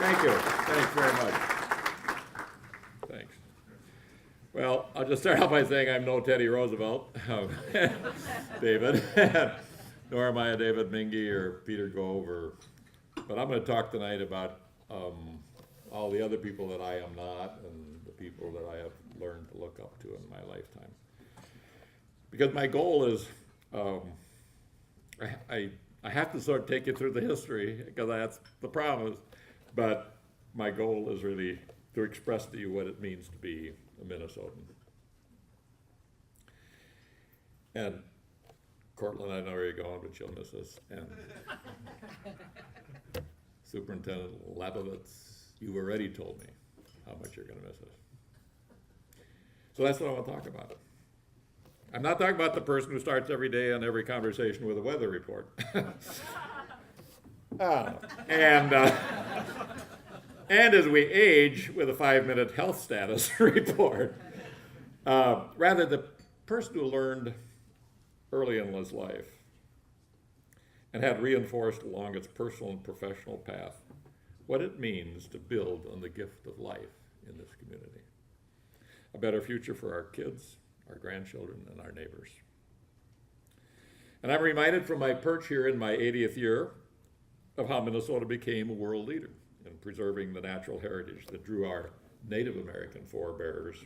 Thank you. Thanks very much. Thanks. Well, I'll just start off by saying I'm no Teddy Roosevelt, David, nor am I a David Mingy or Peter Gove, but I'm going to talk tonight about all the other people that I am not and the people that I have learned to look up to in my lifetime. Because my goal is, I have to sort of take you through the history because that's the promise, but my goal is really to express to you what it means to be a Minnesotan. And Cortland, I know where you're going, but you'll miss us. And Superintendent Lebovitz, you've already told me how much you're going to miss us. So that's what I want to talk about. I'm not talking about the person who starts every day and every conversation with a weather report. And as we age with a 5-minute health status report, rather the person who learned early in his life and had reinforced along its personal and professional path what it means to build on the gift of life in this community. A better future for our kids, our grandchildren, and our neighbors. And I'm reminded from my perch here in my 80th year of how Minnesota became a world leader in preserving the natural heritage that drew our Native American forebears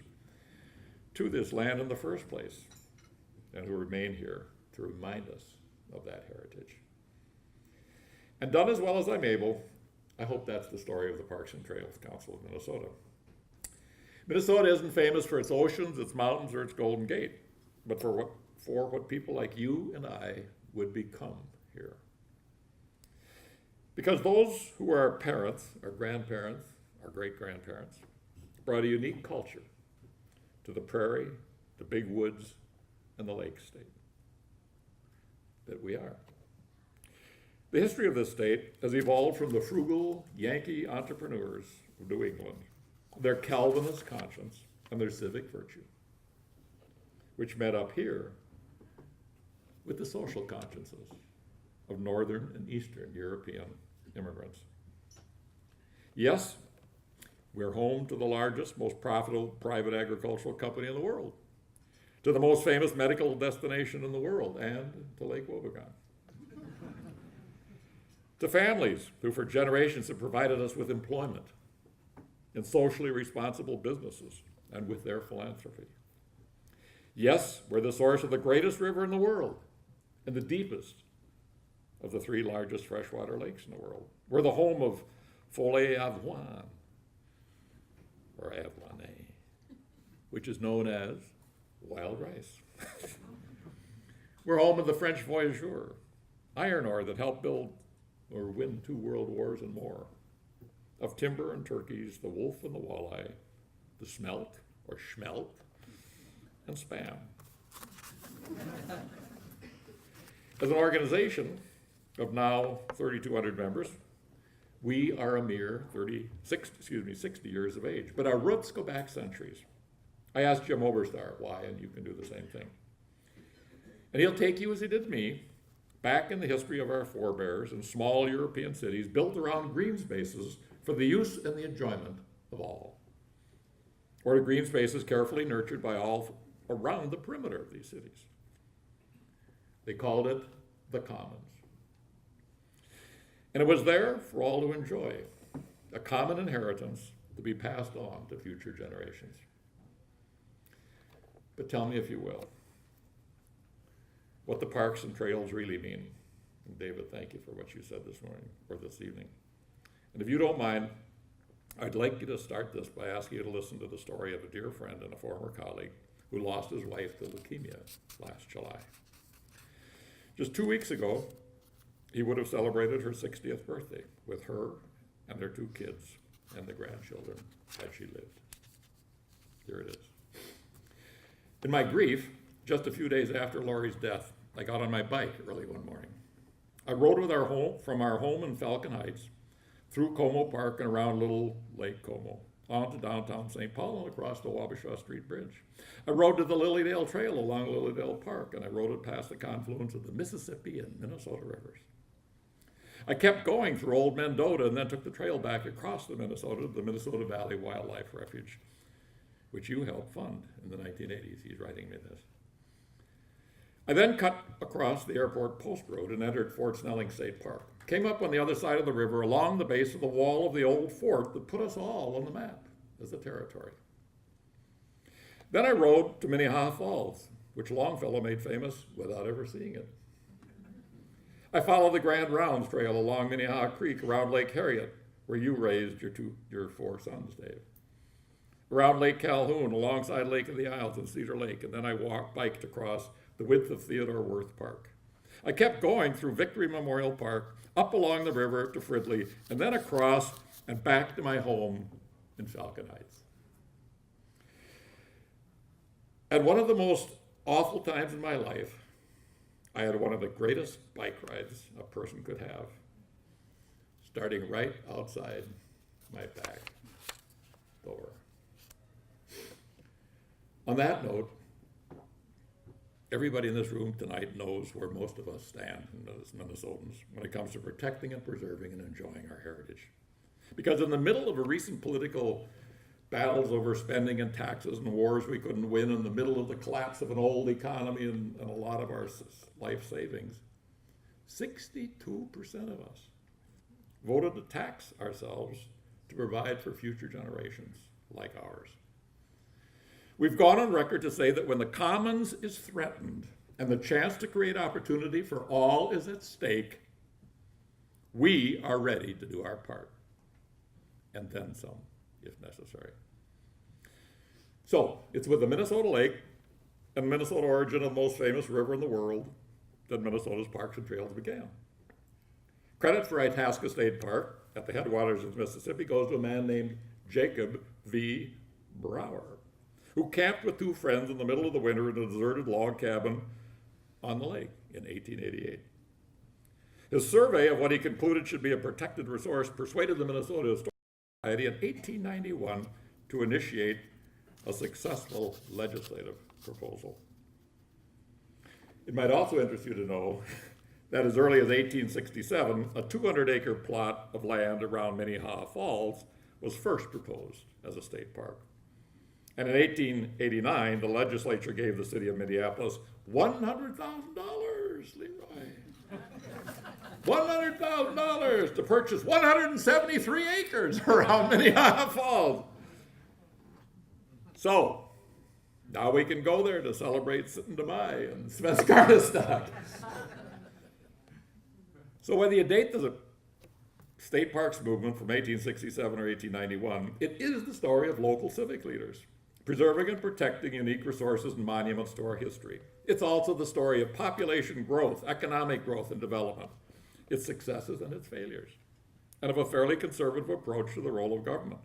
to this land in the first place, and who remain here to remind us of that heritage. And done as well as I'm able, I hope that's the story of the Parks and Trails Council of Minnesota. Minnesota isn't famous for its oceans, its mountains, or its Golden Gate, but for what people like you and I would become here. Because those who are our parents, our grandparents, our great-grandparents, brought a unique culture to the prairie, the big woods, and the lake state that we are. The history of this state has evolved from the frugal Yankee entrepreneurs of New England, their Calvinist conscience, and their civic virtue, which met up here with the social consciences of Northern and Eastern European immigrants. Yes, we're home to the largest, most profitable private agricultural company in the world, to the most famous medical destination in the world, and to Lake Wobegon. To families who for generations have provided us with employment in socially responsible businesses and with their philanthropy. Yes, we're the source of the greatest river in the world and the deepest of the 3 largest freshwater lakes in the world. We're the home of Follet Avoine, or Avoine, which is known as wild rice. We're home of the French voyageur, iron ore that helped build or win 2 world wars and more, of timber and turkeys, the wolf and the walleye, the smelt or schmelt, and spam. As an organization of now 3,200 members, we are a mere 60 years of age, but our roots go back centuries. I asked Jim Oberstar why, and you can do the same thing. And he'll take you, as he did me, back in the history of our forebears in small European cities built around green spaces for the use and the enjoyment of all, or to green spaces carefully nurtured by all around the perimeter of these cities. They called it the Commons. And it was there for all to enjoy, a common inheritance to be passed on to future generations. But tell me, if you will, what the parks and trails really mean. And David, thank you for what you said this morning, or this evening. And if you don't mind, I'd like you to start this by asking you to listen to the story of a dear friend and a former colleague who lost his wife to leukemia last July. Just 2 weeks ago, he would have celebrated her 60th birthday with her and their 2 kids and the grandchildren had she lived. Here it is. In my grief, just a few days after Lori's death, I got on my bike early one morning. I rode from our home in Falcon Heights, through Como Park and around Little Lake Como, on to downtown St. Paul and across the Wabasha Street Bridge. I rode to the Lilydale Trail along Lilydale Park, and I rode it past the confluence of the Mississippi and Minnesota rivers. I kept going through Old Mendota and then took the trail back across the Minnesota Valley Wildlife Refuge, which you helped fund in the 1980s. He's writing me this. I then cut across the airport post road and entered Fort Snelling State Park. Came up on the other side of the river along the base of the wall of the old fort that put us all on the map as a territory. Then I rode to Minnehaha Falls, which Longfellow made famous without ever seeing it. I followed the Grand Rounds Trail along Minnehaha Creek around Lake Harriet, where you raised your 4 sons, Dave. Around Lake Calhoun, alongside Lake of the Isles and Cedar Lake, and then I biked across the width of Theodore Wirth Park. I kept going through Victory Memorial Park, up along the river to Fridley, and then across and back to my home in Falcon Heights. At one of the most awful times in my life, I had one of the greatest bike rides a person could have, starting right outside my back door. On that note, everybody in this room tonight knows where most of us stand as Minnesotans when it comes to protecting and preserving and enjoying our heritage. Because in the middle of a recent political battles over spending and taxes and wars we couldn't win, in the middle of the collapse of an old economy and a lot of our life savings, 62% of us voted to tax ourselves to provide for future generations like ours. We've gone on record to say that when the commons is threatened and the chance to create opportunity for all is at stake, we are ready to do our part, and then some, if necessary. So, it's with the Minnesota Lake and Minnesota origin of the most famous river in the world that Minnesota's parks and trails began. Credit for Itasca State Park at the headwaters of the Mississippi goes to a man named Jacob V. Brower, who camped with 2 friends in the middle of the winter in a deserted log cabin on the lake in 1888. His survey of what he concluded should be a protected resource persuaded the Minnesota Historical Society in 1891 to initiate a successful legislative proposal. It might also interest you to know that as early as 1867, a 200-acre plot of land around Minnehaha Falls was first proposed as a state park. And in 1889, the legislature gave the city of Minneapolis $100,000, Leroy. $100,000 to purchase 173 acres around Minnehaha Falls. So, now we can go there to celebrate Sitten Demai and Svenskarnestock. So whether you date the state parks movement from 1867 or 1891, it is the story of local civic leaders, preserving and protecting unique resources and monuments to our history. It's also the story of population growth, economic growth and development, its successes and its failures, and of a fairly conservative approach to the role of government.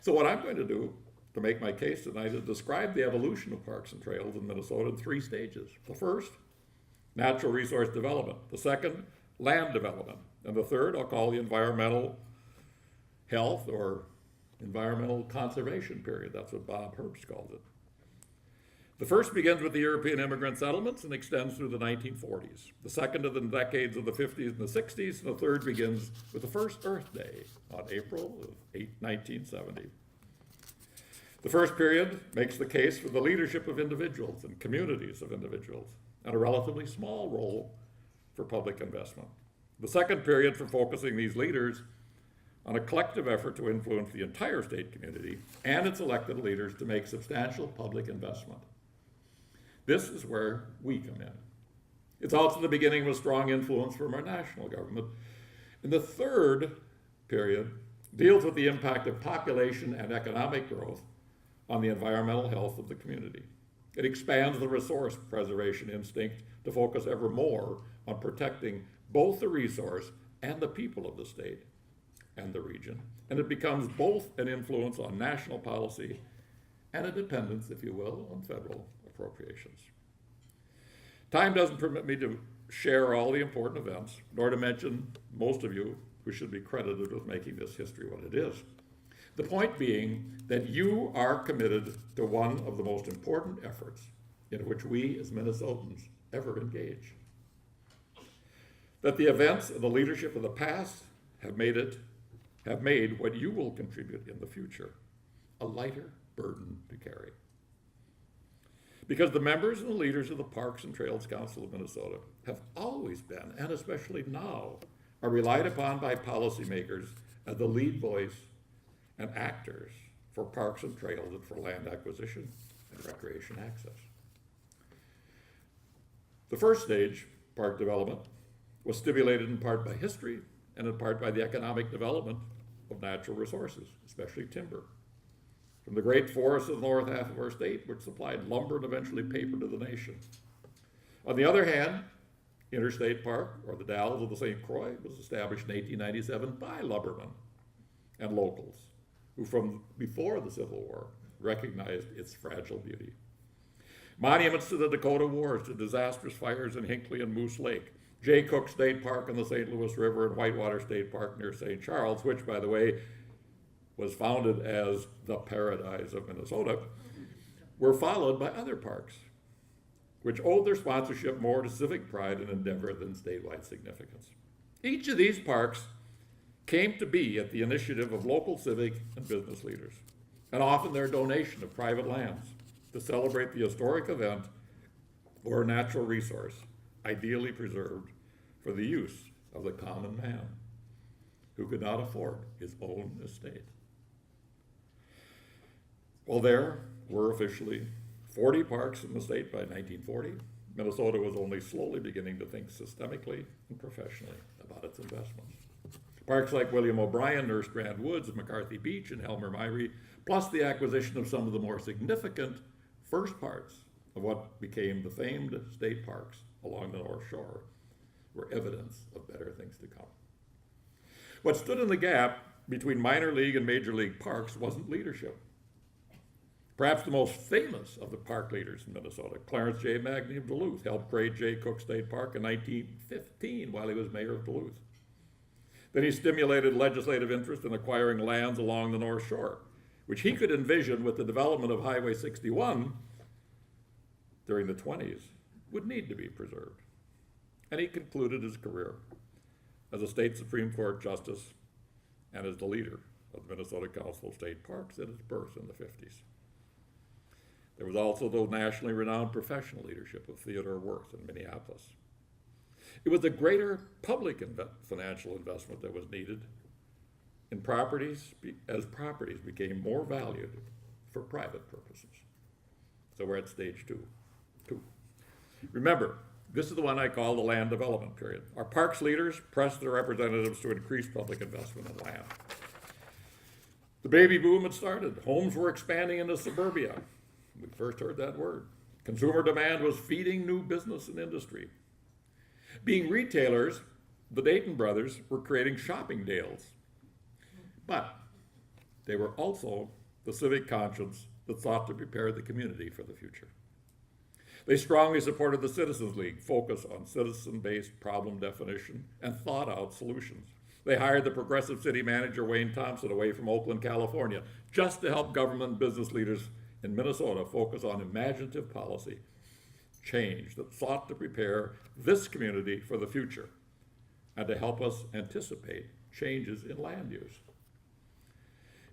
So what I'm going to do to make my case tonight is describe the evolution of parks and trails in Minnesota in 3 stages. The first, natural resource development. The second, land development. And the third, I'll call the environmental health or environmental conservation period. That's what Bob Herbst called it. The first begins with the European immigrant settlements and extends through the 1940s. The second of the decades of the 50s and the 60s, and the third begins with the first Earth Day on April of 1970. The first period makes the case for the leadership of individuals and communities of individuals, and a relatively small role for public investment. The second period for focusing these leaders on a collective effort to influence the entire state community and its elected leaders to make substantial public investment. This is where we come in. It's also the beginning of a strong influence from our national government. And the third period deals with the impact of population and economic growth on the environmental health of the community. It expands the resource preservation instinct to focus ever more on protecting both the resource and the people of the state and the region. And it becomes both an influence on national policy and a dependence, if you will, on federal appropriations. Time doesn't permit me to share all the important events, nor to mention most of you who should be credited with making this history what it is. The point being that you are committed to one of the most important efforts in which we as Minnesotans ever engage. that the events and the leadership of the past have made what you will contribute in the future a lighter burden to carry. Because the members and the leaders of the Parks and Trails Council of Minnesota have always been, and especially now, are relied upon by policymakers as the lead voice and actors for parks and trails and for land acquisition and recreation access. The first stage, park development, was stimulated in part by history and in part by the economic development of natural resources, especially timber. From the great forests of the north half of our state, which supplied lumber and eventually paper to the nation. On the other hand, Interstate Park, or the Dalles of the St. Croix, was established in 1897 by lumbermen and locals, who from before the Civil War recognized its fragile beauty. Monuments to the Dakota Wars, to disastrous fires in Hinckley and Moose Lake, Jay Cook State Park on the St. Louis River, and Whitewater State Park near St. Charles, which, by the way, was founded as the paradise of Minnesota, were followed by other parks, which owed their sponsorship more to civic pride and endeavor than statewide significance. Each of these parks came to be at the initiative of local civic and business leaders, and often their donation of private lands to celebrate the historic event or natural resource, ideally preserved for the use of the common man who could not afford his own estate. Well, there were officially 40 parks in the state by 1940. Minnesota was only slowly beginning to think systemically and professionally about its investments. Parks like William O'Brien, Nurse Grand Woods, and McCarthy Beach, and Helmer Myrie, plus the acquisition of some of the more significant first parts of what became the famed state parks along the North Shore, were evidence of better things to come. What stood in the gap between minor league and major league parks wasn't leadership. Perhaps the most famous of the park leaders in Minnesota, Clarence J. Magny of Duluth, helped create Jay Cook State Park in 1915 while he was mayor of Duluth. Then he stimulated legislative interest in acquiring lands along the North Shore, which he could envision with the development of Highway 61 during the 20s would need to be preserved. And he concluded his career as a state Supreme Court justice and as the leader of the Minnesota Council of State Parks at its birth in the 50s. There was also the nationally renowned professional leadership of Theodore Wirth in Minneapolis. It was a greater public financial investment that was needed in properties as properties became more valued for private purposes. So we're at stage two. Remember, this is the one I call the land development period. Our parks leaders pressed their representatives to increase public investment in land. The baby boom had started. Homes were expanding into suburbia. We first heard that word. Consumer demand was feeding new business and industry. Being retailers, the Dayton brothers were creating shopping deals. But they were also the civic conscience that sought to prepare the community for the future. They strongly supported the Citizens League, focus on citizen-based problem definition and thought-out solutions. They hired the progressive city manager, Wayne Thompson, away from Oakland, California, just to help government and business leaders in Minnesota focus on imaginative policy change that sought to prepare this community for the future and to help us anticipate changes in land use.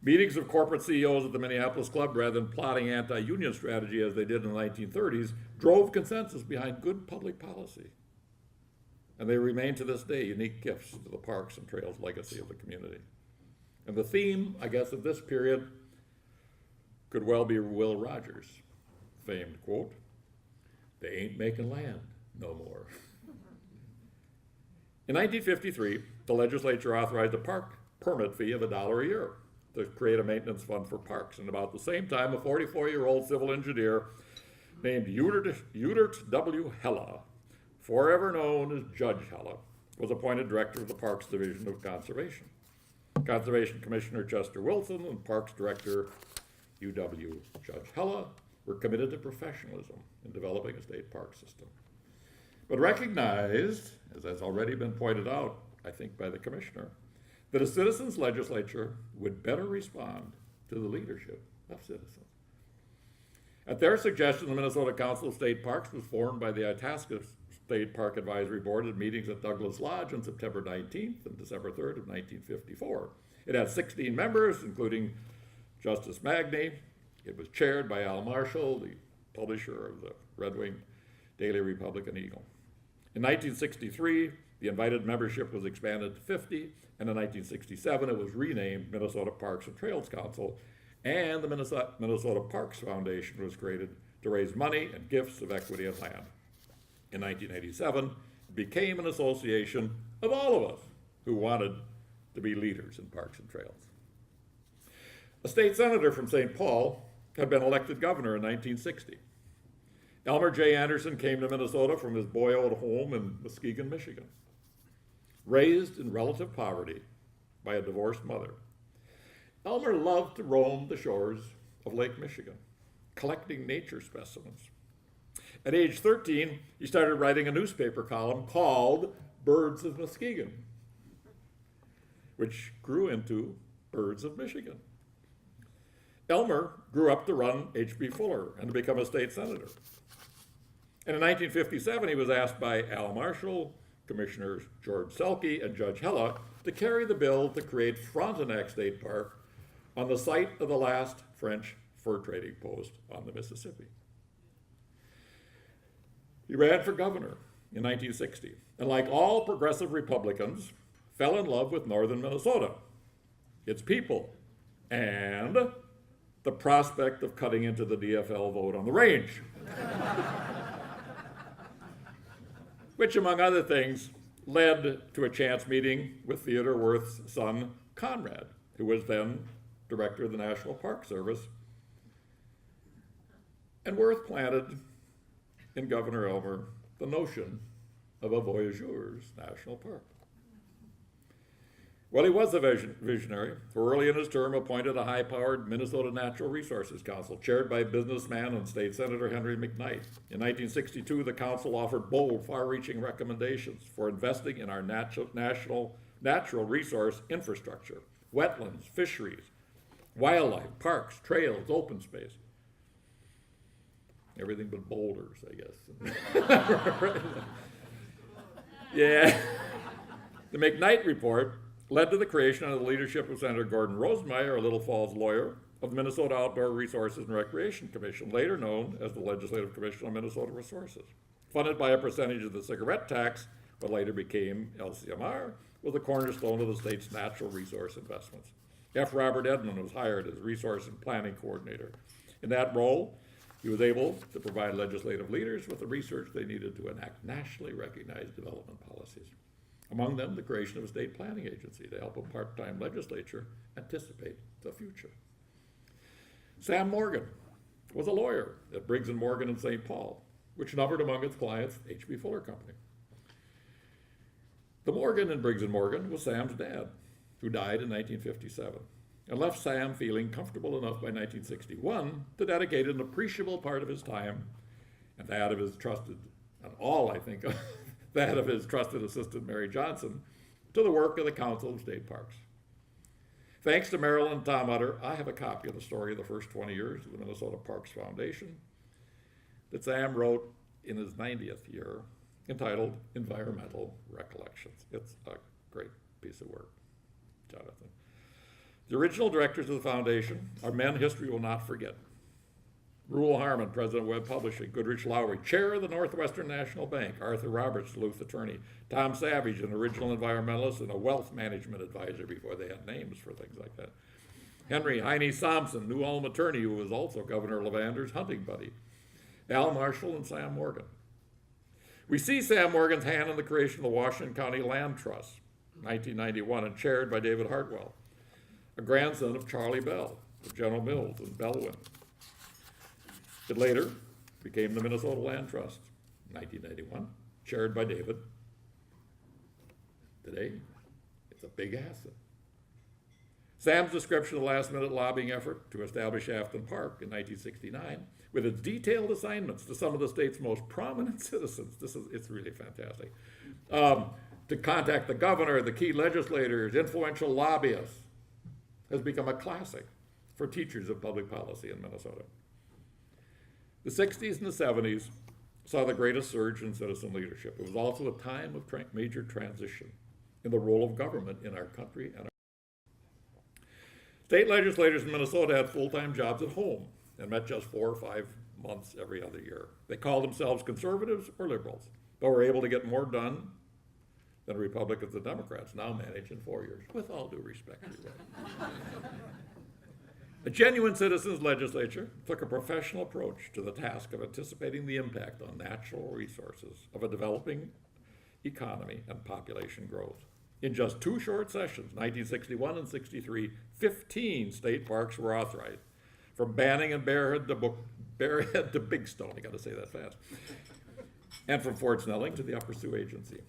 Meetings of corporate CEOs at the Minneapolis Club, rather than plotting anti-union strategy as they did in the 1930s, drove consensus behind good public policy. And they remain to this day unique gifts to the Parks and Trails legacy of the community. And the theme, I guess, of this period could well be Will Rogers' famed quote, "They ain't making land no more." In 1953, the legislature authorized a park permit fee of $1 a year to create a maintenance fund for parks. And about the same time, a 44-year-old civil engineer named Udert W. Hella, forever known as Judge Hella, was appointed director of the Parks Division of Conservation. Conservation Commissioner Chester Wilson and Parks Director UW Judge Hella were committed to professionalism in developing a state park system, but recognized, as has already been pointed out, I think by the commissioner, that a citizens' legislature would better respond to the leadership of citizens. At their suggestion, the Minnesota Council of State Parks was formed by the Itasca State Park Advisory Board had meetings at Douglas Lodge on September 19th and December 3rd of 1954. It had 16 members, including Justice Magny. It was chaired by Al Marshall, the publisher of the Red Wing Daily Republican Eagle. In 1963, the invited membership was expanded to 50, and in 1967 it was renamed Minnesota Parks and Trails Council, and the Minnesota Parks Foundation was created to raise money and gifts of equity and land. In 1987, it became an association of all of us who wanted to be leaders in parks and trails. A state senator from St. Paul had been elected governor in 1960. Elmer J. Anderson came to Minnesota from his boyhood home in Muskegon, Michigan. Raised in relative poverty by a divorced mother, Elmer loved to roam the shores of Lake Michigan, collecting nature specimens. At age 13, he started writing a newspaper column called Birds of Muskegon, which grew into Birds of Michigan. Elmer grew up to run H.B. Fuller and to become a state senator. And in 1957, he was asked by Al Marshall, Commissioners George Selke, and Judge Hella to carry the bill to create Frontenac State Park on the site of the last French fur trading post on the Mississippi. He ran for governor in 1960, and like all progressive Republicans, fell in love with northern Minnesota, its people, and the prospect of cutting into the DFL vote on the range. Which, among other things, led to a chance meeting with Theodore Worth's son, Conrad, who was then director of the National Park Service. And Worth planted in Governor Elmer the notion of a voyageur's national park. Well, he was a visionary, who early in his term appointed a high-powered Minnesota Natural Resources Council, chaired by businessman and state senator Henry McKnight. In 1962, the council offered bold, far-reaching recommendations for investing in our natural resource infrastructure, wetlands, fisheries, wildlife, parks, trails, open space. Everything but boulders, I guess. Yeah. The McKnight report led to the creation of the leadership of Senator Gordon Rosemeyer, a Little Falls lawyer, of the Minnesota Outdoor Resources and Recreation Commission, later known as the Legislative Commission on Minnesota Resources. Funded by a percentage of the cigarette tax, what later became LCMR, was the cornerstone of the state's natural resource investments. F. Robert Edmond was hired as resource and planning coordinator. In that role, he was able to provide legislative leaders with the research they needed to enact nationally recognized development policies. Among them, the creation of a state planning agency to help a part-time legislature anticipate the future. Sam Morgan was a lawyer at Briggs & Morgan in St. Paul, which numbered among its clients H.B. Fuller Company. The Morgan in Briggs & Morgan was Sam's dad, who died in 1957, and left Sam feeling comfortable enough by 1961 to dedicate an appreciable part of his time, and that of his trusted, and all I think of, that of his trusted assistant, Mary Johnson, to the work of the Council of State Parks. Thanks to Marilyn and Tom Utter, I have a copy of the story of the first 20 years of the Minnesota Parks Foundation that Sam wrote in his 90th year, entitled Environmental Recollections. It's a great piece of work, Jonathan. The original directors of the foundation are men history will not forget. Reuel Harmon, president of Webb Publishing; Goodrich Lowry, chair of the Northwestern National Bank; Arthur Roberts, Duluth attorney; Tom Savage, an original environmentalist and a wealth management advisor before they had names for things like that; Henry Heine Sampson, New Ulm attorney, who was also Governor Levander's hunting buddy; Al Marshall and Sam Morgan. We see Sam Morgan's hand in the creation of the Washington County Land Trust, 1991, and chaired by David Hartwell, a grandson of Charlie Bell, of General Mills and Bellwin. It later became the Minnesota Land Trust, 1991, chaired by David. Today, it's a big asset. Sam's description of the last-minute lobbying effort to establish Afton Park in 1969, with its detailed assignments to some of the state's most prominent citizens, it's really fantastic, to contact the governor, the key legislators, influential lobbyists, has become a classic for teachers of public policy in Minnesota. The 60s and the 70s saw the greatest surge in citizen leadership. It was also a time of major transition in the role of government in our country and our state legislators in Minnesota had full-time jobs at home and met just 4 or 5 months every other year. They called themselves conservatives or liberals, but were able to get more done than Republicans and Democrats now manage in 4 years, with all due respect. A genuine citizens legislature took a professional approach to the task of anticipating the impact on natural resources of a developing economy and population growth. In just 2 short sessions, 1961 and 63, 15 state parks were authorized, from Banning and Bearhead to Big Stone, you gotta say that fast, and from Fort Snelling to the Upper Sioux Agency.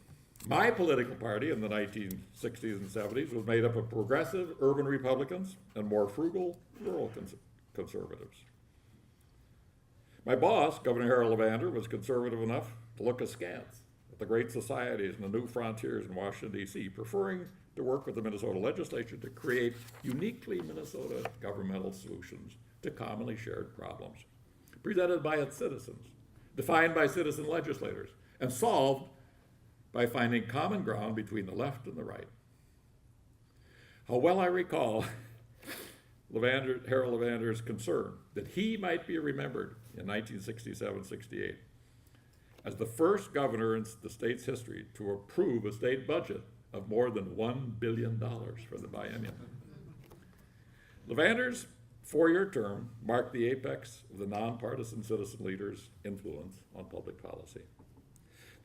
My political party in the 1960s and 70s was made up of progressive urban Republicans and more frugal rural conservatives. My boss, Governor Harold Levander, was conservative enough to look askance at the great societies and the new frontiers in Washington, D.C., preferring to work with the Minnesota legislature to create uniquely Minnesota governmental solutions to commonly shared problems, presented by its citizens, defined by citizen legislators, and solved by finding common ground between the left and the right. How well I recall Harold Levander's concern that he might be remembered in 1967-68 as the first governor in the state's history to approve a state budget of more than $1 billion for the biennium. Levander's 4-year term marked the apex of the nonpartisan citizen leaders' influence on public policy.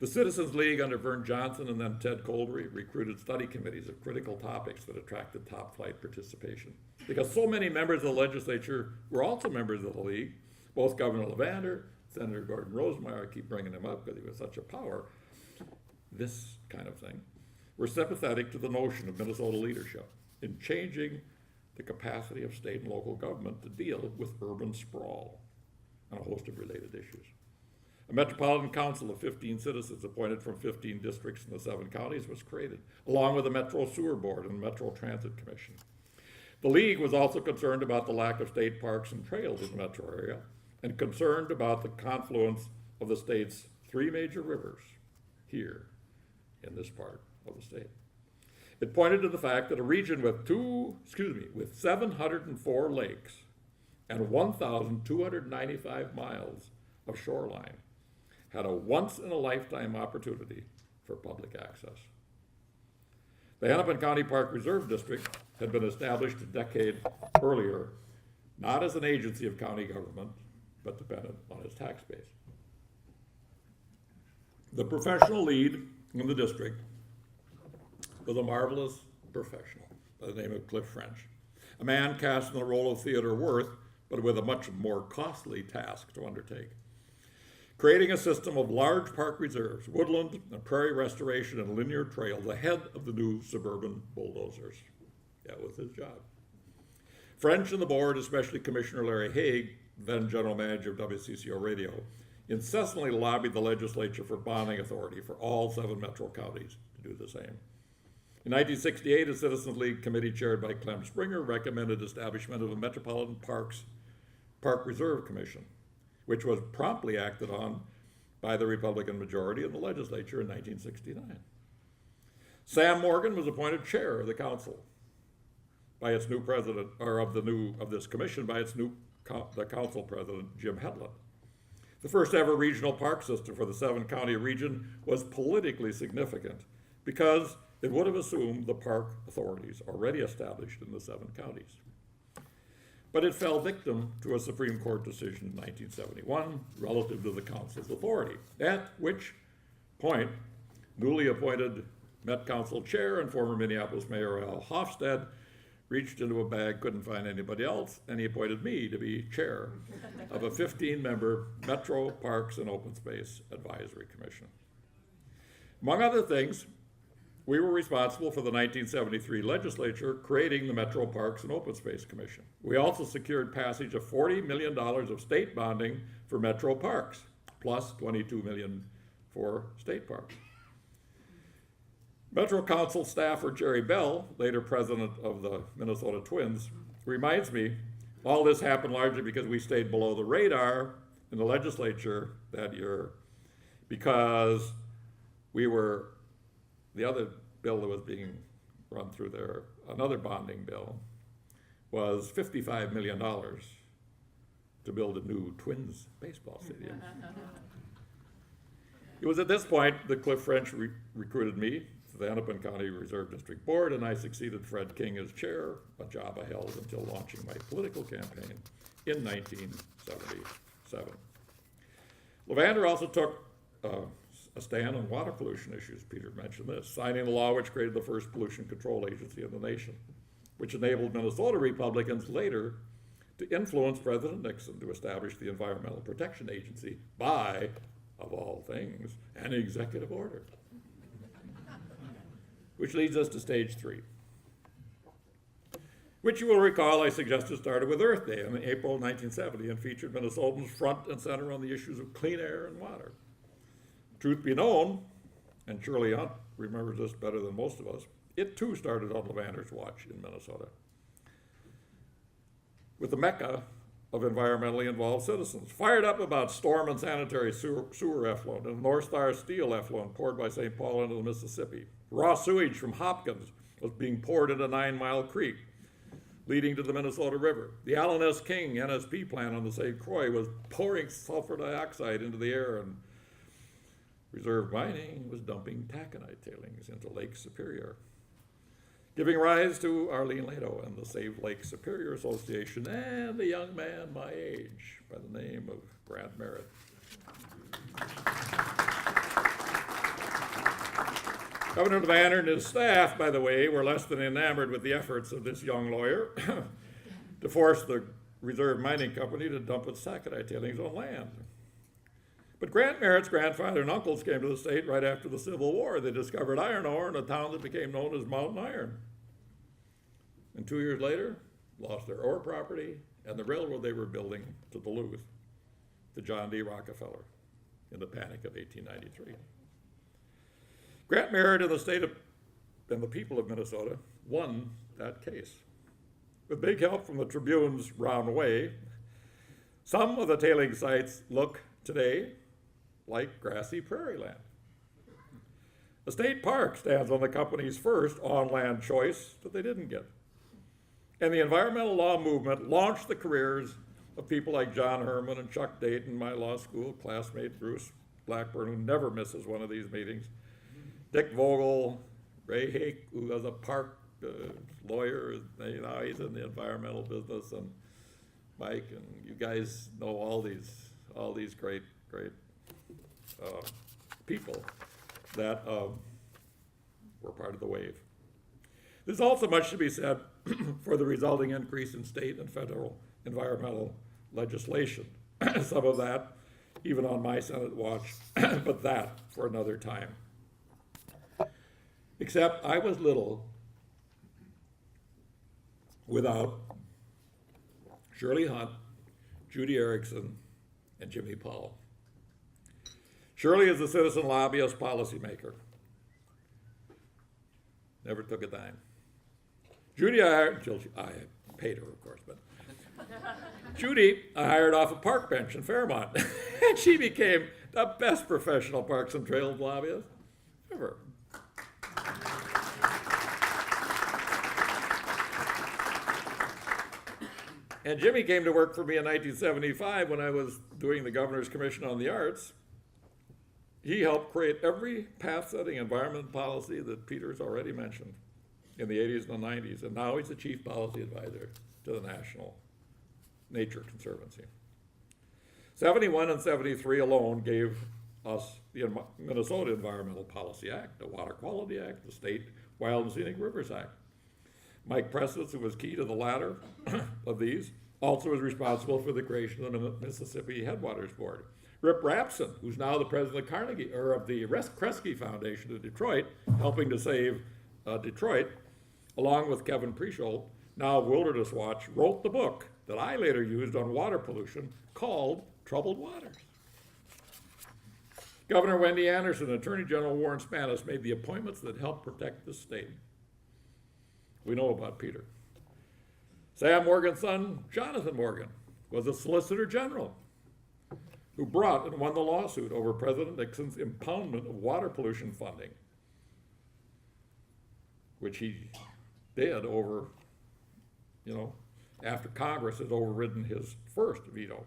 The Citizens League under Vern Johnson and then Ted Coldry recruited study committees of critical topics that attracted top-flight participation. Because so many members of the legislature were also members of the League, both Governor Levander, Senator Gordon Rosemeyer, I keep bringing him up because he was such a power, this kind of thing, were sympathetic to the notion of Minnesota leadership in changing the capacity of state and local government to deal with urban sprawl and a host of related issues. A Metropolitan Council of 15 citizens appointed from 15 districts in the 7 counties was created, along with a Metro Sewer Board and Metro Transit Commission. The League was also concerned about the lack of state parks and trails in the metro area, and concerned about the confluence of the state's 3 major rivers here in this part of the state. It pointed to the fact that a region with 704 lakes and 1,295 miles of shoreline had a once-in-a-lifetime opportunity for public access. The Hennepin County Park Reserve District had been established a decade earlier, not as an agency of county government, but dependent on its tax base. The professional lead in the district was a marvelous professional by the name of Cliff French, a man cast in the role of Theodore Worth, but with a much more costly task to undertake. Creating a system of large park reserves, woodland and prairie restoration and linear trails ahead of the new suburban bulldozers. That was his job. French and the board, especially Commissioner Larry Haig, then general manager of WCCO Radio, incessantly lobbied the legislature for bonding authority for all 7 metro counties to do the same. In 1968, a Citizens League committee chaired by Clem Springer recommended establishment of a Metropolitan Park Reserve Commission, which was promptly acted on by the Republican majority in the legislature in 1969. Sam Morgan was appointed chair of the council by its new president, or of this commission by its new the council president, Jim Hedlund. The first ever regional park system for the 7-county region was politically significant because it would have assumed the park authorities already established in the 7 counties. But it fell victim to a Supreme Court decision in 1971 relative to the council's authority, at which point newly appointed Met Council chair and former Minneapolis Mayor Al Hofstad reached into a bag, couldn't find anybody else, and he appointed me to be chair of a 15-member Metro Parks and Open Space Advisory Commission. Among other things, we were responsible for the 1973 legislature creating the Metro Parks and Open Space Commission. We also secured passage of $40 million of state bonding for Metro Parks, plus $22 million for state parks. Metro Council staffer Jerry Bell, later president of the Minnesota Twins, reminds me all this happened largely because we stayed below the radar in the legislature that year because the other bill that was being run through there, another bonding bill, was $55 million to build a new Twins baseball stadium. It was at this point that Cliff French recruited me to the Hennepin County Reserve District Board, and I succeeded Fred King as chair, a job I held until launching my political campaign in 1977. Levander also took a stand on water pollution issues. Peter mentioned this, signing a law which created the first pollution control agency in the nation, which enabled Minnesota Republicans later to influence President Nixon to establish the Environmental Protection Agency by, of all things, an executive order. Which leads us to stage 3, which you will recall I suggested started with Earth Day in April 1970 and featured Minnesotans front and center on the issues of clean air and water. Truth be known, and Shirley Hunt remembers this better than most of us, it too started on Levander's watch in Minnesota, with the mecca of environmentally involved citizens, fired up about storm and sanitary sewer effluent and North Star steel effluent poured by St. Paul into the Mississippi. Raw sewage from Hopkins was being poured into 9 Mile Creek, leading to the Minnesota River. The Allen S. King NSP plant on the St. Croix was pouring sulfur dioxide into the air, and Reserve Mining was dumping taconite tailings into Lake Superior, giving rise to Arlene Lato and the Save Lake Superior Association and a young man my age by the name of Grant Merritt. Governor Levander and his staff, by the way, were less than enamored with the efforts of this young lawyer to force the Reserve Mining Company to dump its taconite tailings on land. But Grant Merritt's grandfather and uncles came to the state right after the Civil War. They discovered iron ore in a town that became known as Mountain Iron. And 2 years later, lost their ore property and the railroad they were building to Duluth, to John D. Rockefeller, in the Panic of 1893. Grant Merritt and the people of Minnesota won that case. With big help from the Tribune's Round Way, some of the tailing sites look today like grassy prairie land. A state park stands on the company's first on-land choice that they didn't get. And the environmental law movement launched the careers of people like John Herman and Chuck Dayton, my law school classmate Bruce Blackburn, who never misses one of these meetings, Dick Vogel, Ray Hake, who was a park lawyer, he's in the environmental business, and Mike, and you guys know all these great people that were part of the wave. There's also much to be said for the resulting increase in state and federal environmental legislation. Some of that even on my Senate watch, but that for another time. Except I was little without Shirley Hunt, Judy Erickson, and Jimmy Powell. Shirley is a citizen lobbyist policymaker. Never took a dime. Judy, I paid her, of course, but Judy, I hired off a park bench in Fairmont, and she became the best professional Parks and Trails lobbyist ever. And Jimmy came to work for me in 1975 when I was doing the Governor's Commission on the Arts. He helped create every path-setting environment policy that Peter's already mentioned in the 80s and the 90s, and now he's the chief policy advisor to the National Nature Conservancy. 71 and 73 alone gave us the Minnesota Environmental Policy Act, the Water Quality Act, the State Wild and Scenic Rivers Act. Mike Preston, who was key to the latter of these, also was responsible for the creation of the Mississippi Headwaters Board. Rip Rapson, who's now the president of the Kresge Foundation of Detroit, helping to save Detroit, along with Kevin Prescholt, now of Wilderness Watch, wrote the book that I later used on water pollution called Troubled Waters. Governor Wendy Anderson and Attorney General Warren Spanis made the appointments that helped protect the state. We know about Peter. Sam Morgan's son, Jonathan Morgan, was a Solicitor General. who brought and won the lawsuit over President Nixon's impoundment of water pollution funding, which he did over, after Congress had overridden his first veto.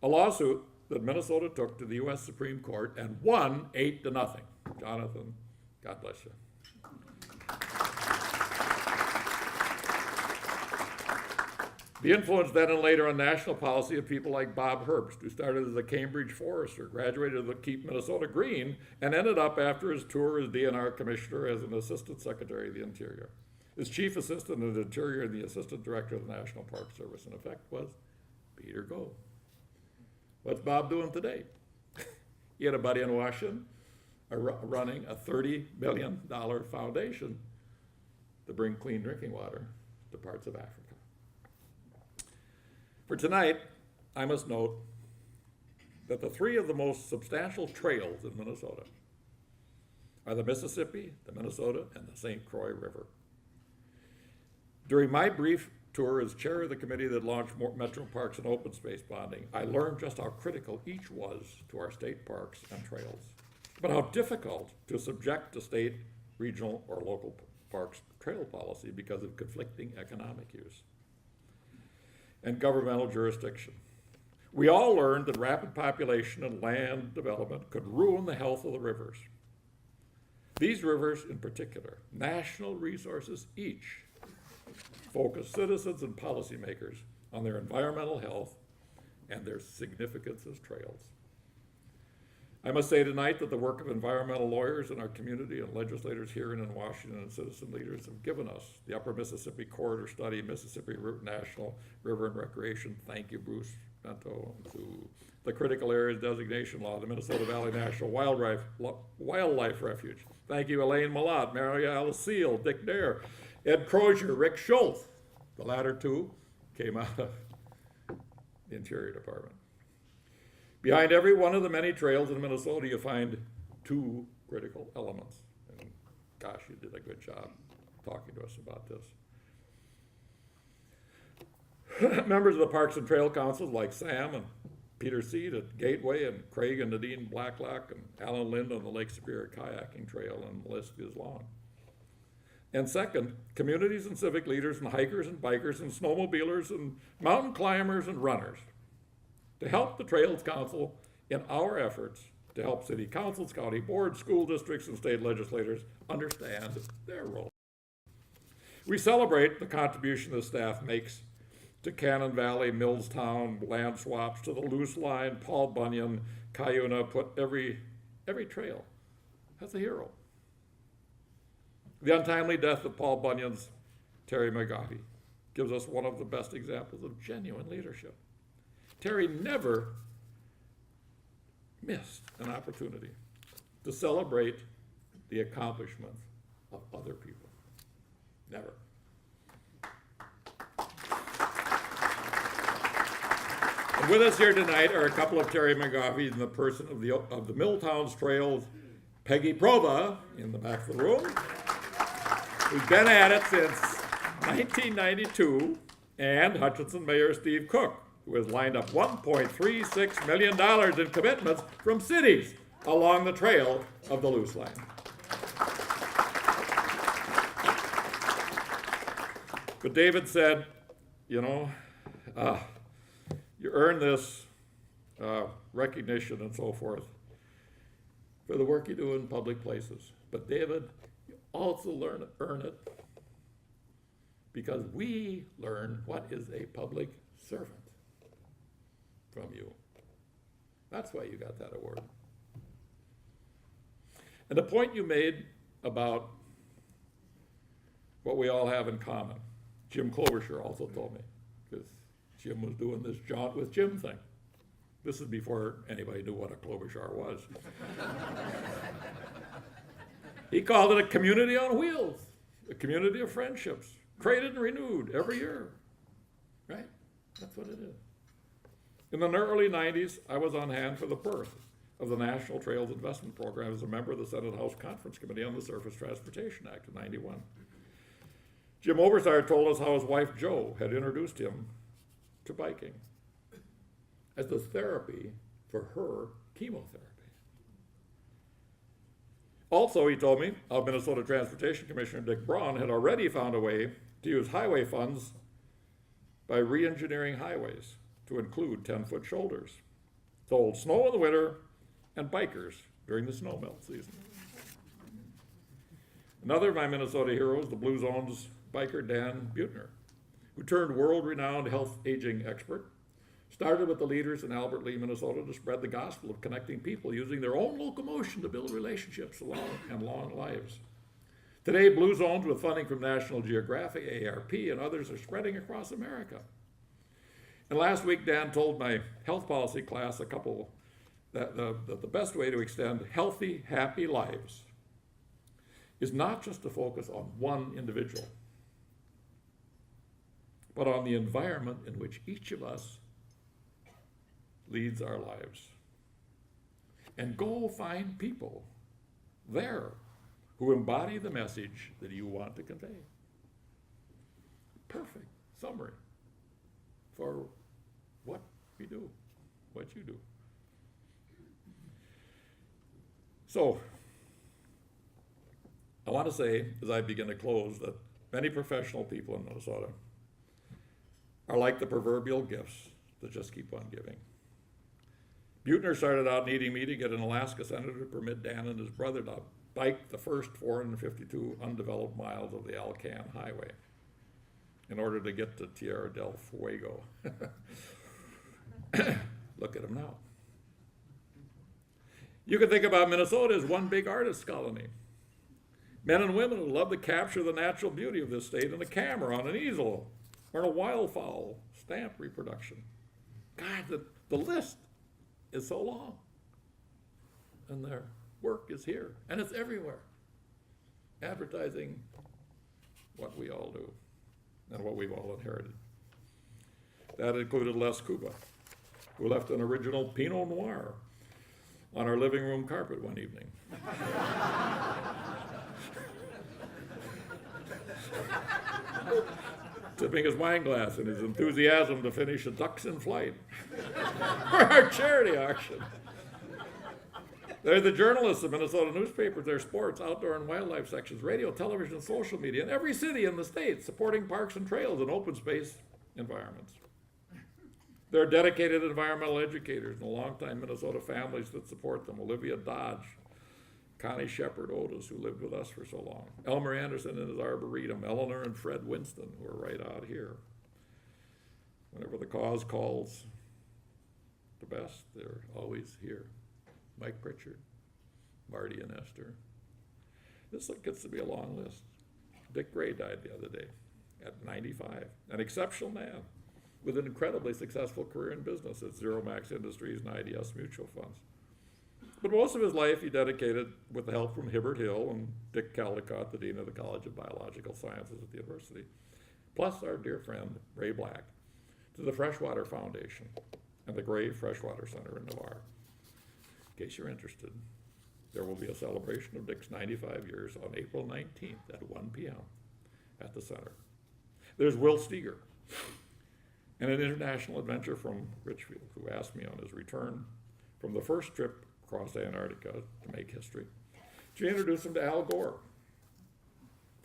A lawsuit that Minnesota took to the U.S. Supreme Court and won 8-0. Jonathan, God bless you. The influence then and later on national policy of people like Bob Herbst, who started as a Cambridge forester, graduated to Keep Minnesota Green, and ended up after his tour as DNR commissioner as an assistant secretary of the Interior. His chief assistant in the Interior and the assistant director of the National Park Service, in effect, was Peter Gold. What's Bob doing today? He had a buddy in Washington running a $30 million foundation to bring clean drinking water to parts of Africa. For tonight, I must note that the three of the most substantial trails in Minnesota are the Mississippi, the Minnesota, and the St. Croix River. During my brief tour as chair of the committee that launched Metro Parks and Open Space Bonding, I learned just how critical each was to our state parks and trails, but how difficult to subject to state, regional, or local parks trail policy because of conflicting economic use and governmental jurisdiction. We all learned that rapid population and land development could ruin the health of the rivers. These rivers in particular, national resources each, focus citizens and policymakers on their environmental health and their significance as trails. I must say tonight that the work of environmental lawyers in our community and legislators here and in Washington and citizen leaders have given us the Upper Mississippi Corridor Study, Mississippi National River and Recreation, thank you Bruce Bento, to the Critical Areas Designation Law, the Minnesota Valley National Wildlife Refuge. Thank you Elaine Malott, Mary Alice Seal, Dick Dare, Ed Crozier, Rick Schultz. The latter two came out of the Interior Department. Behind every one of the many trails in Minnesota, you find two critical elements. And gosh, you did a good job talking to us about this. Members of the Parks and Trail Councils like Sam and Peter Seed at Gateway, and Craig and Nadine Blacklock, and Alan Lind on the Lake Superior Kayaking Trail, and the list is long. And second, communities and civic leaders and hikers and bikers and snowmobilers and mountain climbers and runners to help the Trails Council in our efforts to help city councils, county boards, school districts, and state legislators understand their role. We celebrate the contribution the staff makes to Cannon Valley, Millstown, land swaps, to the Loose Line, Paul Bunyan, Cuyuna, put every trail as a hero. The untimely death of Paul Bunyan's Terry McGaughy gives us one of the best examples of genuine leadership. Terry never missed an opportunity to celebrate the accomplishments of other people. Never. And with us here tonight are a couple of Terry McGaughy's in the person of the Milltowns Trails, Peggy Prova in the back of the room, who's been at it since 1992, and Hutchinson Mayor Steve Cook, who has lined up $1.36 million in commitments from cities along the trail of the Loose Line. But David said, you earn this recognition and so forth for the work you do in public places. But David, you also earn it because we learn what is a public servant from you. That's why you got that award. And the point you made about what we all have in common, Jim Klobuchar also told me, because Jim was doing this Jaunt with Jim thing. This is before anybody knew what a Klobuchar was. He called it a community on wheels, a community of friendships, created and renewed every year, right? That's what it is. In the early 90s, I was on hand for the birth of the National Trails Investment Program as a member of the Senate House Conference Committee on the Surface Transportation Act of '91. Jim Oberstar told us how his wife Jo had introduced him to biking. as the therapy for her chemotherapy. Also, he told me, Minnesota Transportation Commissioner Dick Braun had already found a way to use highway funds by re-engineering highways to include 10-foot shoulders to hold snow in the winter and bikers during the snow melt season. Another of my Minnesota heroes, the Blue Zone's biker Dan Buettner, who turned world-renowned health aging expert, started with the leaders in Albert Lea, Minnesota to spread the gospel of connecting people using their own locomotion to build relationships and long lives. Today, Blue Zones with funding from National Geographic, ARP, and others are spreading across America. And last week, Dan told my health policy class that the best way to extend healthy, happy lives is not just to focus on one individual, but on the environment in which each of us leads our lives. And go find people there who embody the message that you want to convey. Perfect summary for what we do, what you do. So, I want to say, as I begin to close, that many professional people in Minnesota are like the proverbial gifts that just keep on giving. Buettner started out needing me to get an Alaska senator to permit Dan and his brother to bike the first 452 undeveloped miles of the Alcan Highway in order to get to Tierra del Fuego. Look at them now. You can think about Minnesota as one big artist colony. Men and women who love to capture the natural beauty of this state in a camera, on an easel, or in a wildfowl stamp reproduction. God, the list is so long. And their work is here, and it's everywhere. Advertising what we all do and what we've all inherited. That included Les Cuba, who left an original Pinot Noir on our living room carpet one evening. Tipping his wine glass in his enthusiasm to finish a Ducks in Flight for our charity auction. They're the journalists of Minnesota newspapers, their sports, outdoor and wildlife sections, radio, television, social media, in every city in the state, supporting parks and trails and open space environments. They're dedicated environmental educators and the longtime Minnesota families that support them. Olivia Dodge, Connie Shepard Otis, who lived with us for so long, Elmer Anderson and his Arboretum, Eleanor and Fred Winston, who are right out here. Whenever the cause calls the best, they're always here. Mike Pritchard, Marty and Esther. This gets to be a long list. Dick Gray died the other day at 95, an exceptional man with an incredibly successful career in business at Zero Max Industries and IDS Mutual Funds. But most of his life he dedicated, with the help from Hibbert Hill and Dick Caldecott, the Dean of the College of Biological Sciences at the university, plus our dear friend Ray Black, to the Freshwater Foundation and the Gray Freshwater Center in Navarre. In case you're interested, there will be a celebration of Dick's 95 years on April 19th at 1 p.m. at the center. There's Will Steger, and an international adventurer from Richfield, who asked me on his return from the first trip across Antarctica to make history to introduce him to Al Gore.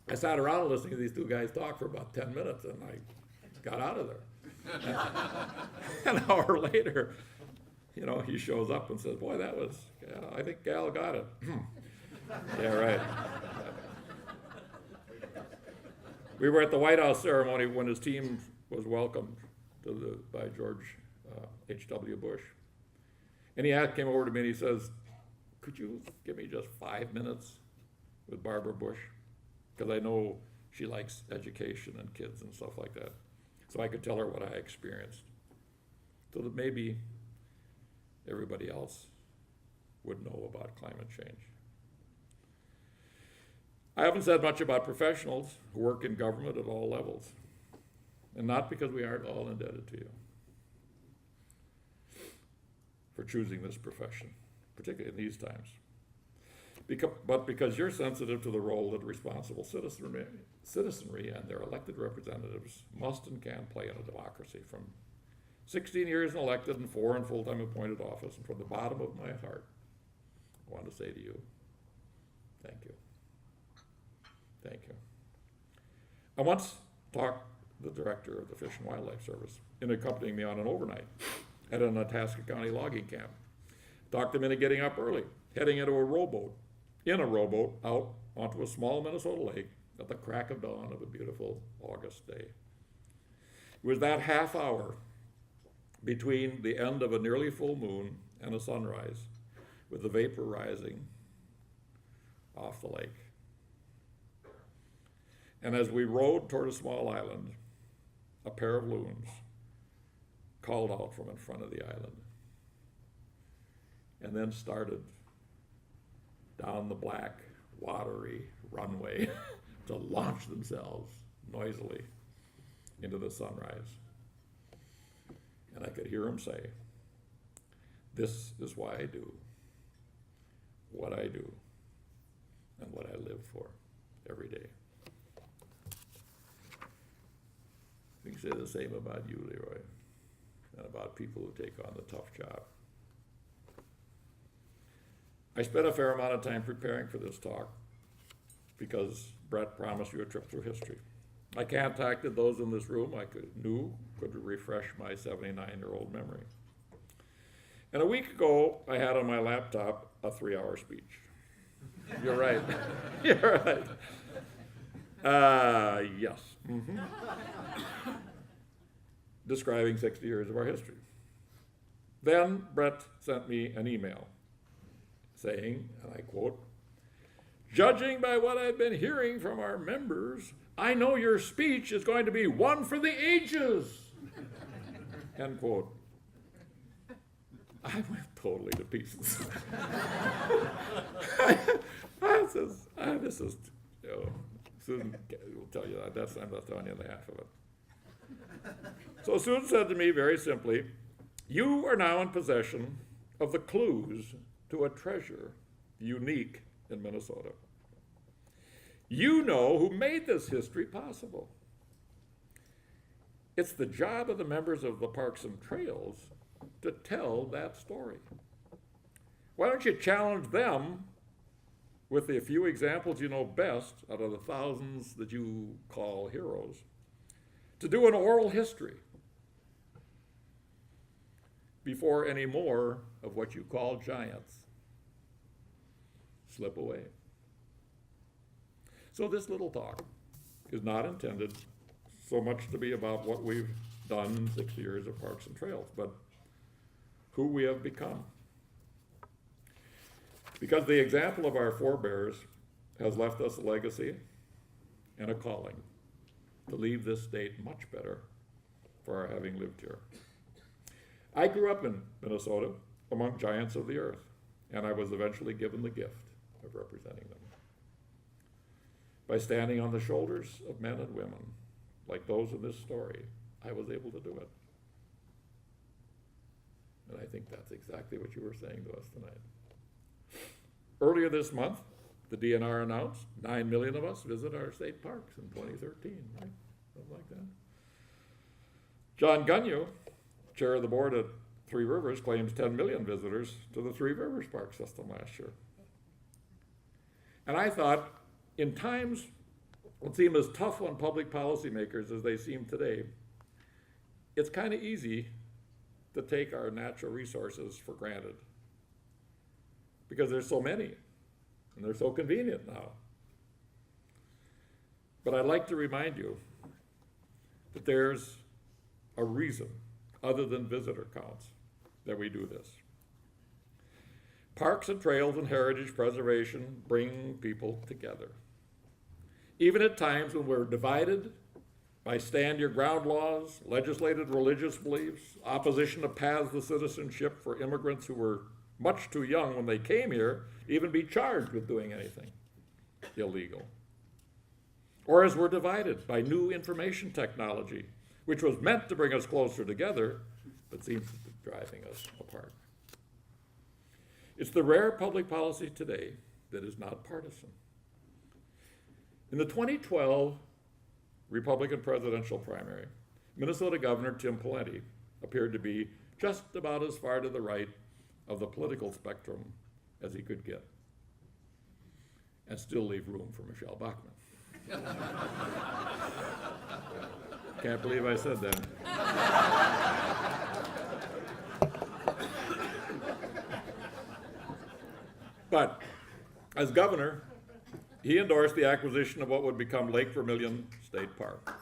I sat around listening to these two guys talk for about 10 minutes, and I got out of there. An hour later, he shows up and says, boy, I think Al got it. Yeah, right. We were at the White House ceremony when his team was welcomed by George H.W. Bush. And he came over to me and he says, could you give me just 5 minutes with Barbara Bush? Because I know she likes education and kids and stuff like that. So I could tell her what I experienced, so that maybe everybody else would know about climate change. I haven't said much about professionals who work in government at all levels, and not because we aren't all indebted to you for choosing this profession, particularly in these times, but because you're sensitive to the role that responsible citizenry and their elected representatives must and can play in a democracy, from 16 years in elected and 4 in full-time appointed office, and from the bottom of my heart, I want to say to you, thank you. Thank you. I once talked to the director of the Fish and Wildlife Service in accompanying me on an overnight at an Itasca County logging camp. Talked him into getting up early, heading into a rowboat, out onto a small Minnesota lake at the crack of dawn of a beautiful August day. It was that half hour between the end of a nearly full moon and a sunrise, with the vapor rising off the lake. And as we rowed toward a small island, a pair of loons called out from in front of the island and then started down the black, watery runway to launch themselves noisily into the sunrise. And I could hear them say, "This is why I do what I do and what I live for every day." We can say the same about you, Leroy, and about people who take on the tough job. I spent a fair amount of time preparing for this talk because Brett promised you a trip through history. I contacted those in this room I knew could refresh my 79-year-old memory. And a week ago, I had on my laptop a 3-hour speech. You're right. You're right. Yes. Mm-hmm. Describing 60 years of our history. Then Brett sent me an email saying, and I quote, "Judging by what I've been hearing from our members, I know your speech is going to be one for the ages." End quote. I went totally to pieces. This is, Susan will tell you that. I'm not telling you the half of it. So Susan said to me very simply, "You are now in possession of the clues to a treasure unique in Minnesota. You know who made this history possible. It's the job of the members of the Parks and Trails to tell that story. Why don't you challenge them with the few examples you know best out of the thousands that you call heroes to do an oral history before any more of what you call giants slip away." So this little talk is not intended so much to be about what we've done in 60 years of Parks and Trails, but who we have become. Because the example of our forebears has left us a legacy and a calling to leave this state much better for our having lived here. I grew up in Minnesota among giants of the earth, and I was eventually given the gift of representing them. By standing on the shoulders of men and women, like those in this story, I was able to do it. And I think that's exactly what you were saying to us tonight. Earlier this month, the DNR announced 9 million of us visit our state parks in 2013, right? Something like that. John Gunyu, chair of the board at Three Rivers, claims 10 million visitors to the Three Rivers Park system last year. And I thought, in times that seem as tough on public policymakers as they seem today, it's kind of easy to take our natural resources for granted because there's so many and they're so convenient now. But I'd like to remind you that there's a reason other than visitor counts that we do this. Parks and trails and heritage preservation bring people together. Even at times when we're divided by stand your ground laws, legislated religious beliefs, opposition to paths to citizenship for immigrants who were much too young when they came here to even be charged with doing anything illegal. Or as we're divided by new information technology, which was meant to bring us closer together, but seems to be driving us apart. It's the rare public policy today that is not partisan. In the 2012 Republican presidential primary, Minnesota Governor Tim Pawlenty appeared to be just about as far to the right of the political spectrum as he could get, and still leave room for Michelle Bachmann. Can't believe I said that. But as governor, he endorsed the acquisition of what would become Lake Vermilion State Park,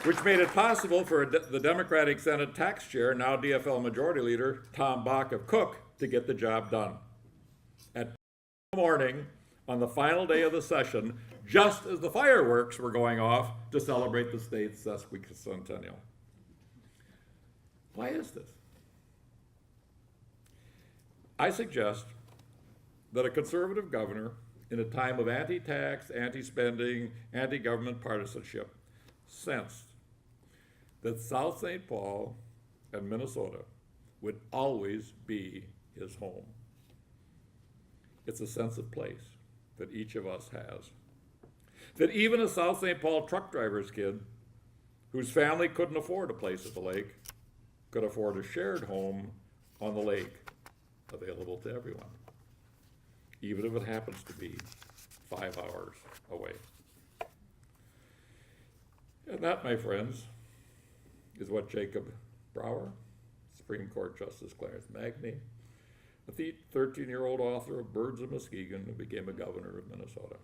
which made it possible for the Democratic Senate tax chair, now DFL Majority Leader, Tom Bach of Cook, to get the job done. At 2 in the morning, on the final day of the session, just as the fireworks were going off to celebrate the state's sesquicentennial. Why is this? I suggest that a conservative governor, in a time of anti-tax, anti-spending, anti-government partisanship, sensed that South St. Paul and Minnesota would always be his home. It's a sense of place that each of us has. That even a South St. Paul truck driver's kid, whose family couldn't afford a place at the lake, could afford a shared home on the lake available to everyone, even if it happens to be 5 hours away. And that, my friends, is what Jacob Brower, Supreme Court Justice Clarence Magney, the 13-year-old author of Birds of Muskegon, who became a governor of Minnesota,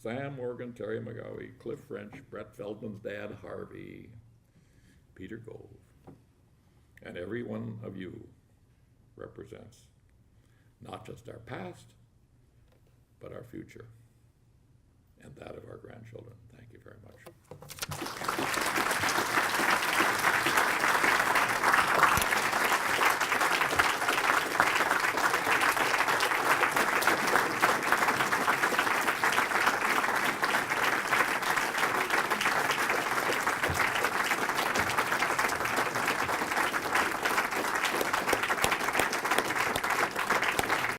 Sam Morgan, Terry McGowie, Cliff French, Brett Feldman's dad, Harvey, Peter Gove, and every one of you represents not just our past, but our future, and that of our grandchildren. Thank you very much.